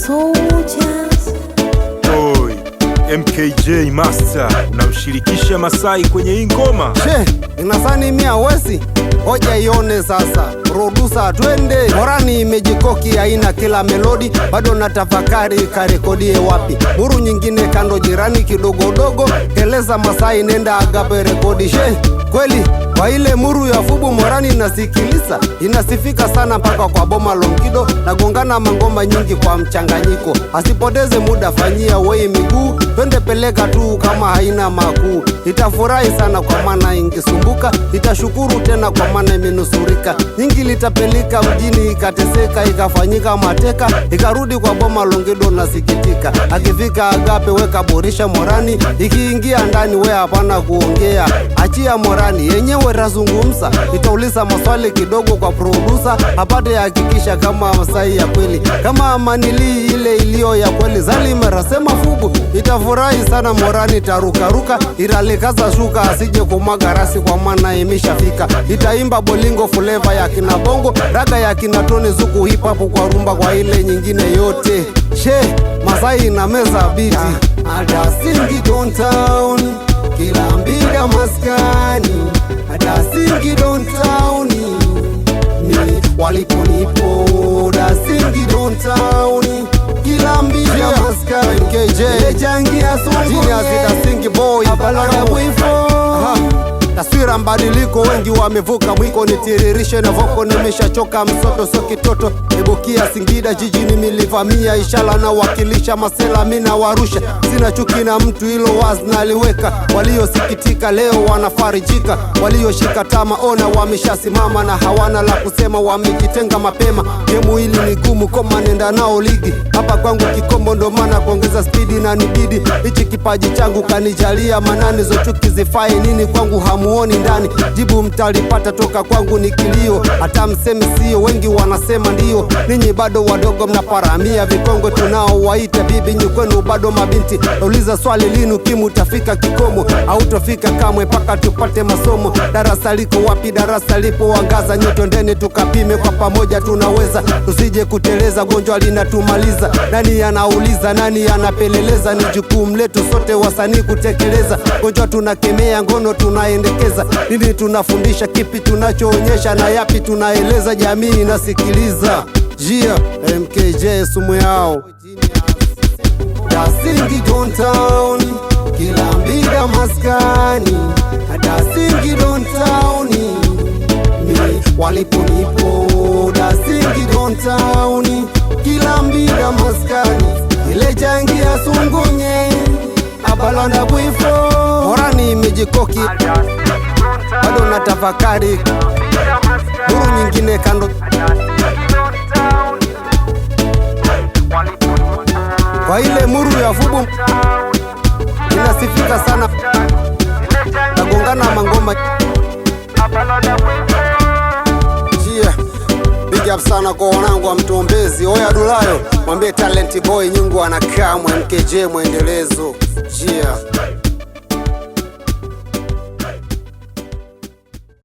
soldiers. Oi, MKJ Master, unamshirikisha Masai kwenye hii ngoma. Inasani mia wesi, hoja ione sasa. Producer twende. Morani imejikoki haina kila melodi, bado natafakari karekodie wapi. Muru nyingine kando jirani kidogodogo, eleza Masai nenda agape rekodi. Kweli kwa ile muru ya fubu Morani inasikiliza, inasifika sana mpaka kwa Boma Longido, nagongana mangoma nyingi kwa mchanganyiko. Asipoteze muda, fanyia wei miguu, twende peleka tu kama haina makuu. Itafurahi sana kwa maana ingisumbuka, itashukuru tena kwa maana imenusurika. Nyingi litapelika mjini ikateseka, ikafanyika mateka, ikarudi kwa Boma Longido nasikitika. Akifika agape weka borisha Morani, ikiingia ndani we hapana kuongea. Achia Morani yenyewe razungumza, itauliza maswali kidogo kwa producer, apate hakikisha kama Masai ya kweli, kama Amanili ile iliyo ya kweli. Zalima rasema fubu, itafurahi sana Morani tarukaruka, italikaza shuka asije kumwaga rasi kwa maana imeshafika. Itaimba bolingo flavor ya kina bongo, raga ya kina Tony Zuku, hip hop kwa rumba kwa ile nyingine yote. Masai na meza biti hata singi downtown, kila mbiga maskani hata singi downtown, ni waliponipo da singi downtown, kila mbiga maskani KJ jangia songo azita singi boy abalaga wifo. Taswira mbadiliko, wengi wamevuka mwiko, nitiririshe na voko, nimeshachoka msoto so kitoto. Ebukia Singida jijini milivamia, ishala na wakilisha masela mina warusha. Sina chuki na mtu, hilo wazi naliweka. Waliosikitika leo wanafarijika, walioshika tama ona wameshasimama, na hawana la kusema wamejitenga mapema. Gemu hili ni gumu koma nenda nao ligi, hapa kwangu kikombo ndo maana kuongeza spidi na nibidi. Hichi kipaji changu kanijalia manani, zo chuki zifai nini kwangu hamuoni ndani. Jibu mtalipata toka kwangu ni kilio, hata mseme sio, wengi wanasema ndio. Ninyi bado wadogo mnaparamia vikongo, tunao waita bibi nyukwenu bado mabinti. Nauliza swali linu kimu tafika kikomo, autofika kamwe paka tupate masomo. Darasa liko wapi? Darasa lipo wangaza, nyoto ndeni tukapime kwa pamoja tunaweza. Tusije kuteleza, gonjwa linatumaliza. Nani anauliza, nani anapeleleza? Ni jukumu letu sote wasanii kutekeleza. Gonjwa tunakemea, ngono tunaendekeza. Nini tunafundisha, kipi tunachoonyesha, na yapi tunaeleza, jamii inasikiliza. MKJ sumu yao da singi downtown, kila mbiga maskani da singi downtown, ni waliponipo da singi downtown, kila mbiga maskani ile jangia sungunye abalanda bwifo. Morani imejikoki bado natafakari, muru nyingine kando kwa ile muru ya fubu inasifika sana, nagongana mangoma. Big up sana kwa wanangu wa Mtombezi. Oya Dulayo mwambie Talent Boy Nyungu anakaa MKJ mwendelezo.